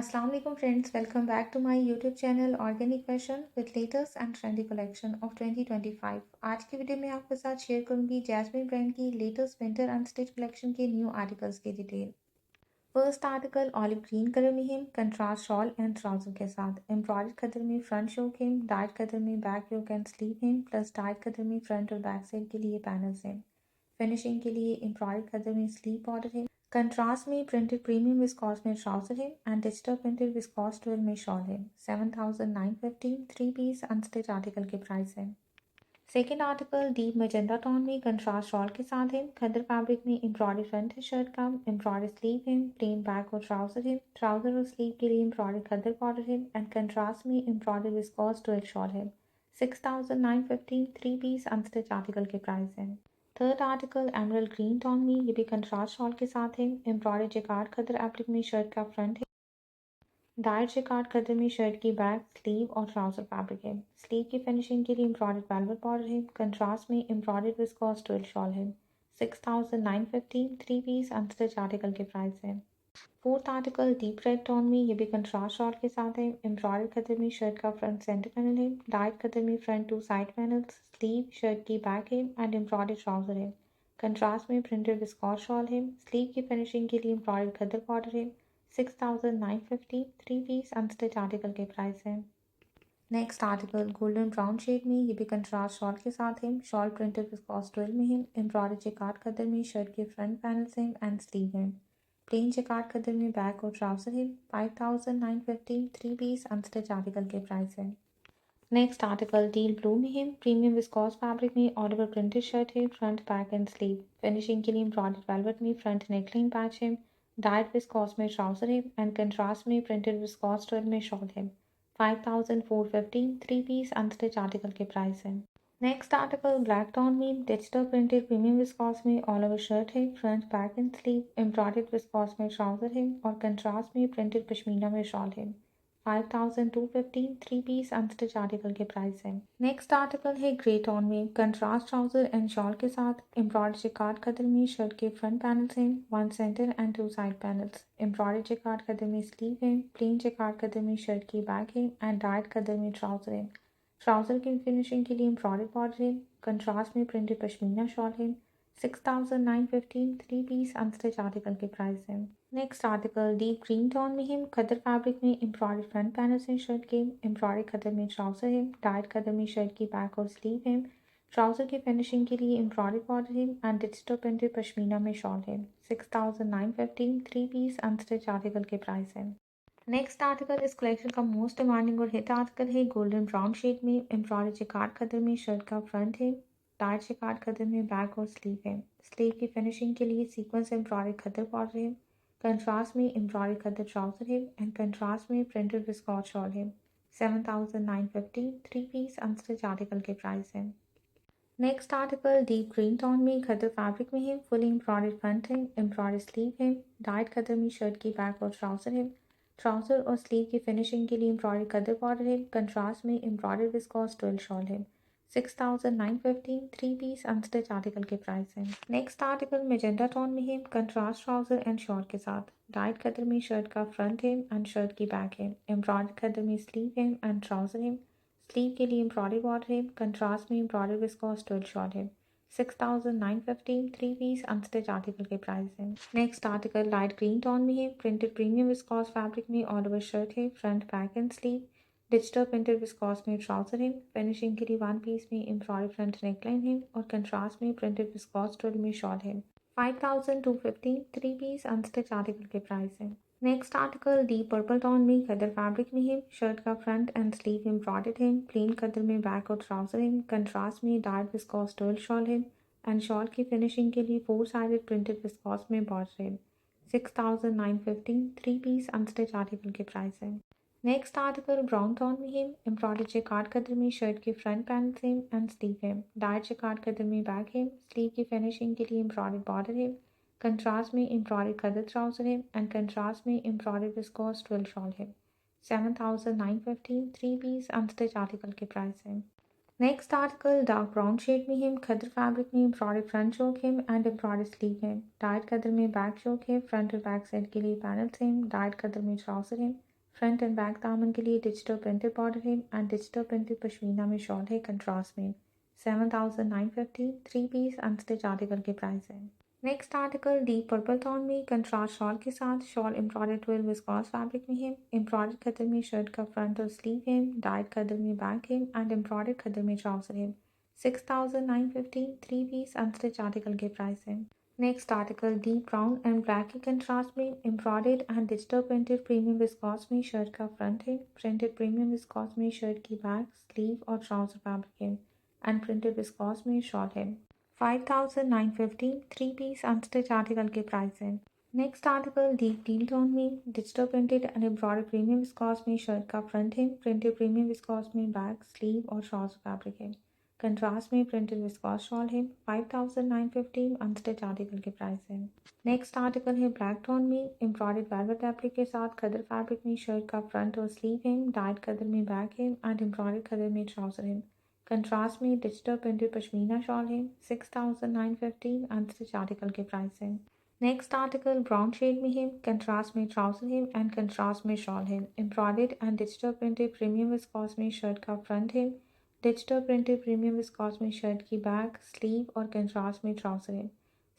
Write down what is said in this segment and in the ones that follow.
Assalamu alaikum friends, welcome back to my YouTube channel Organic Fashion with latest and trendy collection of 2025। आज की video में आपके साथ share करूंगी jasmine brand की लेटेस्ट विंटर अनस्टिच कलेक्शन के new articles की detail. First article olive green colour में है कंट्रास्ट शॉल एंड ट्राउजर के साथ एम्ब्रॉयडर्ड कलर में फ्रंट शोक है, डार्क कलर में बैक योक एंड स्लीव है, प्लस डार्क कलर में फ्रंट और बैक साइड के लिए पैनल्स हैं। फिनिशिंग के लिए एम्ब्रॉयडर्ड कलर में स्लीव बॉर्डर है। कंट्रास्ट में प्रिंटेड प्रीमियम विस्कॉस में ट्राउजर है and digital printed viscous twelve में शॉल है। 7915 थ्री पीस अनस्टिच आर्टिकल के प्राइस है। Second article deep magenta tone में कंट्रास्ट शॉल के साथ है। खद्दर फैब्रिक में एम्ब्रॉयडरी फ्रंट है शर्ट का, एम्ब्रॉयडरी स्लीव है, प्लेन बैक और ट्राउजर है। ट्राउजर और स्लीव के लिए एम्ब्रॉयडरी खद्दर बॉर्डर है एंड कंट्रास्ट में एम्ब्रॉयडरी विस्कॉस ट्वेल शॉल है। 6915 थ्री पीस अनस्टिच आर्टिकल के प्राइस है। Third article emerald green tone में, ये भी कंट्रास्ट शॉल के साथ है। एम्ब्रॉयडरी जैकार्ड खद्दर एप्लिक में शर्ट का फ्रंट है। डाइट जैकार्ड खद्दर में शर्ट की बैक, स्लीव और ट्राउजर फैब्रिक है। स्लीव की फिनिशिंग के लिए एम्ब्रॉयडर्ड वेलवेट बॉर्डर है। कंट्रास्ट में एम्ब्रॉयडर्ड विस्कॉस ट्विल शॉल है। 6915 थ्री पीस अनस्टिच आर्टिकल के प्राइस है। Fourth article deep red tone में, ये भी कंट्रास्ट शॉल के साथ है। एम्ब्रॉयडर्ड खद्दर में शर्ट का फ्रंट सेंटर पैनल है। डाइट खद्दर में front two side panels, sleeve shirt की बैक है एंड एम्ब्रॉयडर्ड ट्राउजर है। कंट्रास्ट में प्रिंटेड विस्कॉस शॉल है। स्लीव की फिनिशिंग के लिए एम्ब्रॉयडर्ड खद्दर बॉर्डर है। 6950 थ्री पीस अनस्टिच आर्टिकल के प्राइस है। Next article golden brown shade में, ये भी कंट्रास्ट शॉल के साथ है। शॉल प्रिंटेड विस्कॉस ट्विल में है। एम्ब्रॉयडरी जैकार्ड खद्दर में शर्ट के फ्रंट पैनल्स हैं एंड स्लीव हैं। प्लेन जैकार्ड खद्दर में बैक और ट्राउजर है। 5950 थ्री पीस अनस्टिच आर्टिकल के प्राइस है। नेक्स्ट आर्टिकल डील ब्लू में है। प्रीमियम विस्कॉस फैब्रिक में ऑल ओवर प्रिंटेड शर्ट है, front back and sleeve. Finishing के लिए एम्ब्रॉयडर्ड वेलवेट में फ्रंट नेकलाइन पैच है। डाइट विस्कॉस में ट्राउजर है एंड कंट्रास्ट में प्रिंटेड विस्कॉस ट्वेल में शॉल है। 5415 थ्री पीस अनस्टिच आर्टिकल के प्राइस है। नेक्स्ट आर्टिकल ब्लैक टोन में, डिजिटल प्रिंटेड प्रीमियम विस्कॉस में ऑल ओवर शर्ट है, front back and sleeve. Embroidered viscous में ट्राउजर है और कंट्रास्ट में प्रिंटेड पश्मीना में शॉल है। 5250 थ्री पीस अनस्टिच आर्टिकल के प्राइस है। नेक्स्ट आर्टिकल है ग्रे टोन में, कंट्रास्ट ट्राउजर एंड शॉल के साथ। एम्ब्रॉयडर्ड जैकार्ड खद्दर में शर्ट के फ्रंट पैनल्स हैं, one centre and two side panels. Embroidered jacquard khaddar में स्लीव है। प्लेन जैकार्ड खद्दर में शर्ट की बैक है एंड डाइट खद्दर में ट्राउजर है। ट्राउजर की फिनिशिंग के लिए एम्ब्रॉयडर्ड बॉर्डर है। कंट्रास्ट में प्रिंटेड पश्मीना शॉल है। 6915 थ्री पीस अनस्टिच आर्टिकल के प्राइस है। Next article deep green tone में है। खद्दर फैब्रिक में एम्ब्रॉयडर्ड फ्रंट पैनल्स हैं शर्ट के। एम्ब्रॉयडर्ड खद्दर में ट्राउजर है। डाइट खद्दर में शर्ट की बैक और स्लीव है। ट्राउजर की फिनिशिंग के लिए एम्ब्रॉयडर्ड बॉर्डर है एंड डिजिटल प्रिंटेड पश्मीना में शॉल है। 6915 थ्री पीस अनस्टिच आर्टिकल के प्राइस है। नेक्स्ट आर्टिकल इस कलेक्शन का मोस्ट डिमांडिंग और हिट आर्टिकल है गोल्डन ब्राउन शेड में। एम्ब्रॉयडर्ड जैकार्ड खद्दर में शर्ट का फ्रंट है। डार्क जैकार्ड खद्दर में बैक और स्लीव है। स्लीव की फिनिशिंग के लिए सीक्वेंस एम्ब्रॉयडर्ड खद्दर बॉर्डर है। कंट्रास्ट में एम्ब्रॉयडर्ड खद्दर ट्राउजर है एंड कंट्रास्ट में प्रिंटेड विस्कॉस शॉल है। 7950 थ्री पीस अनस्टिच आर्टिकल के प्राइस है। Next article deep green tone में खद्दर फैब्रिक में है। फुल एम्ब्रॉयडर्ड फ्रंट है, एम्ब्रॉयडर्ड स्लीव है। डाइट खद्दर में शर्ट की बैक और ट्राउजर है। ट्राउजर और स्लीव की फिनिशिंग के लिए एम्ब्रॉयडर्ड खद्दर बॉर्डर है। कंट्रास्ट में एम्ब्रॉयडर्ड विस्कॉस ट्वेल शॉल है। 6915 थ्री पीस अनस्टिच आर्टिकल के प्राइस है। नेक्स्ट आर्टिकल मेजेंटा टोन में है, कंट्रास्ट ट्राउजर एंड शॉर्ट के साथ। डाइट खद्दर में शर्ट का फ्रंट है एंड शर्ट की बैक है। एम्ब्रॉयडर्ड खद्दर में स्लीव है एंड ट्राउजर है। स्लीव के लिए एम्ब्रॉयडरी बॉर्डर है। कंट्रास्ट में एम्ब्रॉयडरी विस्कॉस ट्वेल शॉल है। 6915 थ्री पीस अनस्टिच आर्टिकल के प्राइस है। Next article light green tone में है। प्रिंटेड प्रीमियम विस्कॉस फैब्रिक में ऑल ओवर शर्ट है, front back and sleeve. Digital printed viscose में ट्राउजर है। फिनिशिंग के लिए वन पीस में एम्ब्रॉयडरी फ्रंट नेकलाइन है और कंट्रास्ट में प्रिंटेड विस्कॉस ट्वेल में शॉल है। 5250 थ्री पीस अनस्टिच आर्टिकल के प्राइस है। Next article deep purple tone में खद्दर फैब्रिक में है। शर्ट का फ्रंट एंड स्लीव एम्ब्रॉयडर्ड है। प्लेन खद्दर में बैक और ट्राउजर है। कंट्रास्ट में डार्क विस्कॉस ट्वेल शॉल है एंड शॉल की फिनिशिंग के लिए फोर साइडेड प्रिंटेड विस्कॉस में बॉर्डर है। 6950 थ्री पीस अनस्टिच आर्टिकल के प्राइस है। नेक्स्ट आर्टिकल ब्राउन टोन में है। एम्ब्रॉयडर्ड जैकार्ड खद्दर में शर्ट के फ्रंट पैनल है एंड स्लीव है। डार्क जैकार्ड खद्दर में बैक है। स्लीव की फिनिशिंग के लिए एम्ब्रॉयडर्ड बॉर्डर है। कंट्रास्ट में एम्ब्रॉयडर्ड खद्दर ट्राउजर है एंड कंट्रास्ट में एम्ब्रॉयडर्ड विस्कॉस ट्वेल शॉल है। 7915 थ्री पीस अनस्टिच आर्टिकल के प्राइस है। Next article dark brown shade में है। खद्दर फैब्रिक में एम्ब्रॉयडर्ड फ्रंट चोक है एंड एम्ब्रॉयडर्ड स्लीव है। डाइट खद्दर में बैक चोक है। फ्रंट और बैक साइड के लिए पैनल्स हैं। डाइट खद्दर में ट्राउजर है। फ्रंट एंड बैक दामन के लिए डिजिटल प्रिंटेड बॉर्डर है एंड डिजिटल प्रिंटेड पश्मीना में शॉल है कंट्रास्ट में। 7,950 थ्री पीस अनस्टिच आर्टिकल के प्राइस है। Next article deep purple tone में कंट्रास्ट शॉल के साथ, shawl embroidered with viscous fabric में है। एम्ब्रॉयडर्ड खद्दर में शर्ट का फ्रंट और स्लीव है, डाइड खद्दर में बैक है एंड एम्ब्रॉयडर्ड खद्दर में ट्राउजर है। 6,950 थ्री पीस अनस्टिच आर्टिकल के प्राइस है। Next article deep brown and black के कंट्रास्ट में embroidered and digital printed premium viscose में शर्ट का फ्रंट है, प्रिंटेड प्रीमियम विस्कॉस में शर्ट की बैक, स्लीव और ट्राउजर फैब्रिक है एंड प्रिंटेड विस्कॉस में शॉल है। 5,950 थ्री पीस अनस्टिच आर्टिकल के प्राइस है। Next article deep teal tone में digital printed and embroidered premium viscose में शर्ट का फ्रंट है, प्रिंटेड प्रीमियम विस्कॉस में बैक, स्लीव और शॉर्ट्स फैब्रिक है। कंट्रास्ट में प्रिंटेड विस्कॉस शॉल है। 5,950 अनस्टिच आर्टिकल के प्राइस है। नेक्स्ट आर्टिकल है ब्लैक टोन में एम्ब्रॉयडर्ड वेलवेट एप्लिक के साथ खदर फैब्रिक में शर्ट का फ्रंट और स्लीव है, डाइड खदर में बैक है एंड एम्ब्रॉयडर्ड खदर में ट्राउजर है। कंट्रास्ट में डिजिटल प्रिंटेड पश्मीना शॉल है। 6,950 अनस्टिच आर्टिकल के प्राइस है। नेक्स्ट आर्टिकल ब्राउन शेड में है, कंट्रास्ट में ट्राउजर है एंड कंट्रास्ट में शॉल है। Embroidered and digital printed premium viscose में शर्ट का फ्रंट है, डिजिटल प्रिंटेड प्रीमियम विस्कॉस में शर्ट की बैक, स्लीव और कंट्रास्ट में ट्राउजर है।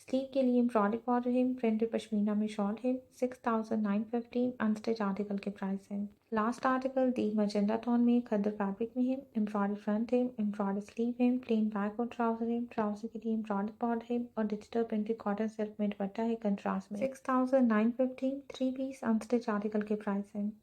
स्लीव के लिए एम्ब्रॉयडर्ड बॉर्डर है, प्रिंटेड पश्मीना में शॉल है। 6,950 अनस्टिच आर्टिकल के प्राइस है। Last article deep magenta tone में खद्दर फैब्रिक में है, एम्ब्रॉयडर्ड फ्रंट है, एम्ब्रॉयडर्ड स्लीव है, प्लेन बैक और ट्राउजर है। ट्राउजर के लिए एम्ब्रॉयडर्ड बॉर्डर है और डिजिटल प्रिंटेड कॉटन सिल्क में दुपट्टा है कंट्रास्ट में। 6,950 थ्री पीस अनस्टिच आर्टिकल के प्राइस है।